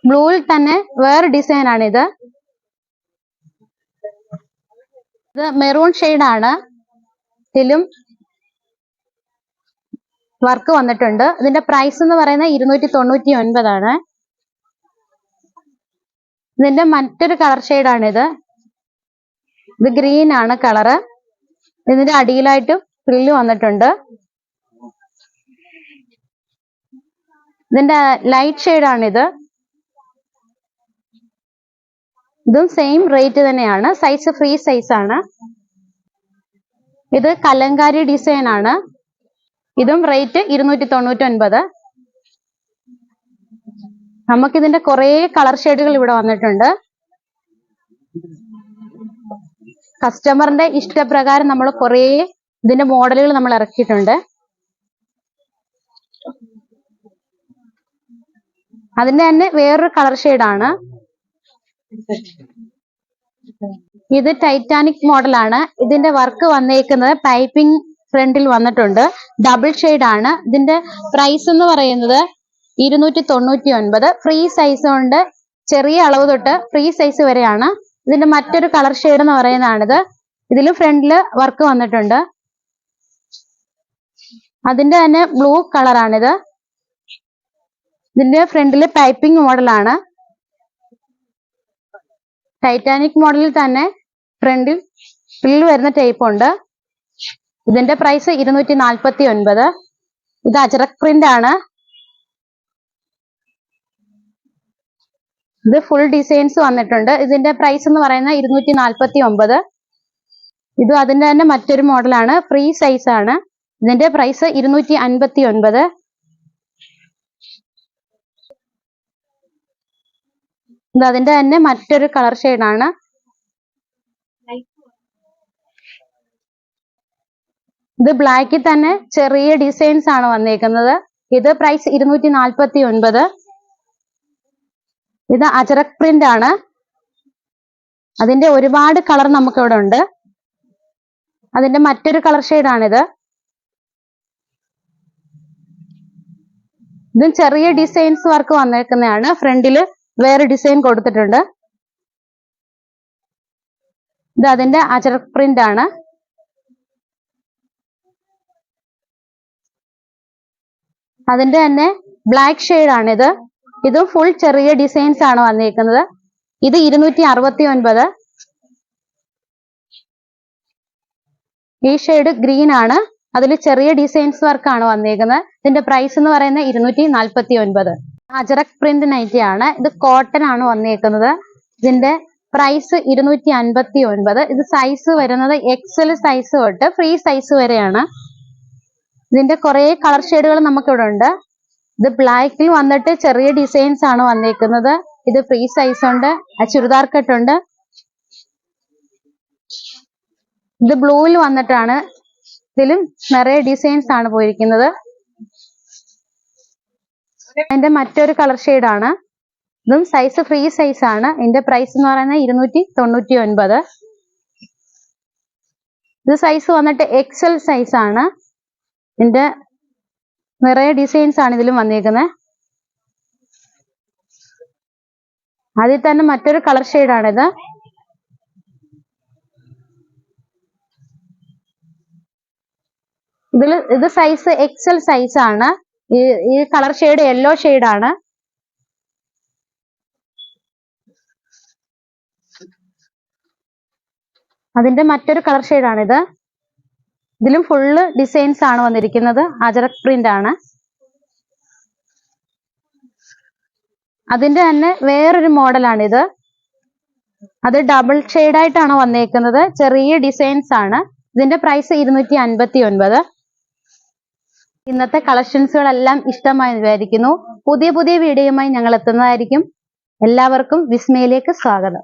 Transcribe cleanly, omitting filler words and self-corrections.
ബ്ലൂവിൽ തന്നെ വേറെ ഡിസൈൻ ആണിത്. ഇത് മെറൂൺ ഷെയ്ഡാണ്. ഇതിലും വർക്ക് വന്നിട്ടുണ്ട്. ഇതിന്റെ പ്രൈസ് എന്ന് പറയുന്നത് 299 ആണ്. ഇതിന്റെ മറ്റൊരു കളർ ഷെയ്ഡാണിത്. ഇത് ഗ്രീൻ ആണ് കളറ്. ഇതിന്റെ അടിയിലായിട്ട് ഫ്രില്ല് വന്നിട്ടുണ്ട്. ഇതിന്റെ ലൈറ്റ് ഷെയ്ഡാണിത്. ഇതും സെയിം റേറ്റ് തന്നെയാണ്. സൈസ് ഫ്രീ സൈസ് ആണ്. ഇത് കലങ്കാരി ഡിസൈൻ ആണ്. ഇതും റേറ്റ് 299. നമുക്കിതിന്റെ കുറെ കളർ ഷെയ്ഡുകൾ ഇവിടെ വന്നിട്ടുണ്ട്. കസ്റ്റമറിന്റെ ഇഷ്ടപ്രകാരം നമ്മൾ കുറെ ഇതിന്റെ മോഡലുകൾ നമ്മൾ ഇറക്കിയിട്ടുണ്ട്. അതിന്റെ തന്നെ വേറൊരു കളർ ഷെയ്ഡാണ്. ഇത് ടൈറ്റാനിക് മോഡലാണ്. ഇതിന്റെ വർക്ക് വന്നേക്കുന്നത് പൈപ്പിംഗ് ഫ്രണ്ടിൽ വന്നിട്ടുണ്ട്. ഡബിൾ ഷെയ്ഡ് ആണ്. ഇതിന്റെ പ്രൈസ് എന്ന് പറയുന്നത് 299. ഫ്രീ സൈസ് കൊണ്ട് ചെറിയ അളവ് തൊട്ട് ഫ്രീ സൈസ് വരെയാണ്. ഇതിന്റെ മറ്റൊരു കളർ ഷെയ്ഡ് എന്ന് പറയുന്നതാണിത്. ഇതിലും ഫ്രണ്ടില് വർക്ക് വന്നിട്ടുണ്ട്. അതിന്റെ തന്നെ ബ്ലൂ കളറാണിത്. ഇതിന്റെ ഫ്രണ്ടില് പൈപ്പിംഗ് മോഡലാണ്. ടൈറ്റാനിക് മോഡലിൽ തന്നെ ഫ്രണ്ടിൽ ഫ്രില്ല് വരുന്ന ടൈപ്പ് ഉണ്ട്. ഇതിന്റെ പ്രൈസ് 249. ഇത് അജറക് പ്രിന്റ് ആണ്. ഇത് ഫുൾ ഡിസൈൻസ് വന്നിട്ടുണ്ട്. ഇതിന്റെ പ്രൈസ് എന്ന് പറയുന്നത് 249. ഇത് അതിന്റെ തന്നെ മറ്റൊരു മോഡലാണ്. ഫ്രീ സൈസ് ആണ്. ഇതിന്റെ പ്രൈസ് 259. ഇത് അതിന്റെ തന്നെ മറ്റൊരു കളർ ഷെയ്ഡാണ്. ഇത് ബ്ലാക്കിൽ തന്നെ ചെറിയ ഡിസൈൻസ് ആണ് വന്നേക്കുന്നത്. ഇത് പ്രൈസ് 249. ഇത് അജറക് പ്രിന്റ് ആണ്. അതിന്റെ ഒരുപാട് കളർ നമുക്ക് ഇവിടെ ഉണ്ട്. അതിന്റെ മറ്റൊരു കളർ ഷെയ്ഡാണിത്. ഇതും ചെറിയ ഡിസൈൻസ് വർക്ക് വന്നേക്കുന്നതാണ്. ഫ്രണ്ടില് വേറെ ഡിസൈൻ കൊടുത്തിട്ടുണ്ട്. ഇത് അതിന്റെ അജറക് പ്രിന്റ് ആണ്. അതിന്റെ തന്നെ ബ്ലാക്ക് ഷെയ്ഡ് ആണിത്. ഇതും ഫുൾ ചെറിയ ഡിസൈൻസ് ആണ് വന്നിരിക്കുന്നത്. ഇത് 269. ഈ ഷെയ്ഡ് ഗ്രീൻ ആണ്. അതിൽ ചെറിയ ഡിസൈൻസ് വർക്ക് ആണ് വന്നിരിക്കുന്നത്. ഇതിന്റെ പ്രൈസ് എന്ന് പറയുന്നത് 249. അജറക് പ്രിന്റ് നൈറ്റി ആണ്. ഇത് കോട്ടൺ ആണ് വന്നിരിക്കുന്നത്. ഇതിന്റെ പ്രൈസ് 259. ഇത് സൈസ് വരുന്നത് എക്സൽ സൈസ് തൊട്ട് ഫ്രീ സൈസ് വരെയാണ്. ഇതിന്റെ കുറെ കളർ ഷെയ്ഡുകൾ നമുക്കിവിടെ ഉണ്ട്. ഇത് ബ്ലാക്കിൽ വന്നിട്ട് ചെറിയ ഡിസൈൻസ് ആണ് വന്നിരിക്കുന്നത്. ഇത് ഫ്രീ സൈസ് ഉണ്ട്. ചുരിദാർ കട്ട് ഉണ്ട്. ഇത് ബ്ലൂവിൽ വന്നിട്ടാണ്. ഇതിലും നിറയെ ഡിസൈൻസ് ആണ് പോയിരിക്കുന്നത്. അതിന്റെ മറ്റൊരു കളർ ഷെയ്ഡാണ്. ഇതും സൈസ് ഫ്രീ സൈസ് ആണ്. ഇതിന്റെ പ്രൈസ് എന്ന് പറയുന്നത് 299. ഇത് സൈസ് വന്നിട്ട് എക്സൽ സൈസ് ആണ്. ഇതിന്റെ നിറയെ ഡിസൈൻസ് ആണ് ഇതിലും വന്നിരിക്കുന്നത്. അതിൽ തന്നെ മറ്റൊരു കളർ ഷെയ്ഡാണിത്. ഇത് സൈസ് എക്സൽ സൈസ് ആണ്. ഈ കളർ ഷെയ്ഡ് യെല്ലോ ഷെയ്ഡാണ്. അതിന്റെ മറ്റൊരു കളർ ഷെയ്ഡാണിത്. ഇതിലും ഫുള്ള് ഡിസൈൻസ് ആണ് വന്നിരിക്കുന്നത്. അജറക് പ്രിന്റ് ആണ്. അതിന്റെ തന്നെ വേറൊരു മോഡലാണിത്. അത് ഡബിൾ ഷെയ്ഡായിട്ടാണ് വന്നേക്കുന്നത്. ചെറിയ ഡിസൈൻസ് ആണ്. ഇതിന്റെ പ്രൈസ് 259. ഇന്നത്തെ കളക്ഷൻസുകളെല്ലാം ഇഷ്ടമായി വിചാരിക്കുന്നു. പുതിയ പുതിയ വീഡിയോയുമായി ഞങ്ങൾ എത്തുന്നതായിരിക്കും. എല്ലാവർക്കും വിസ്മയിലേക്ക് സ്വാഗതം.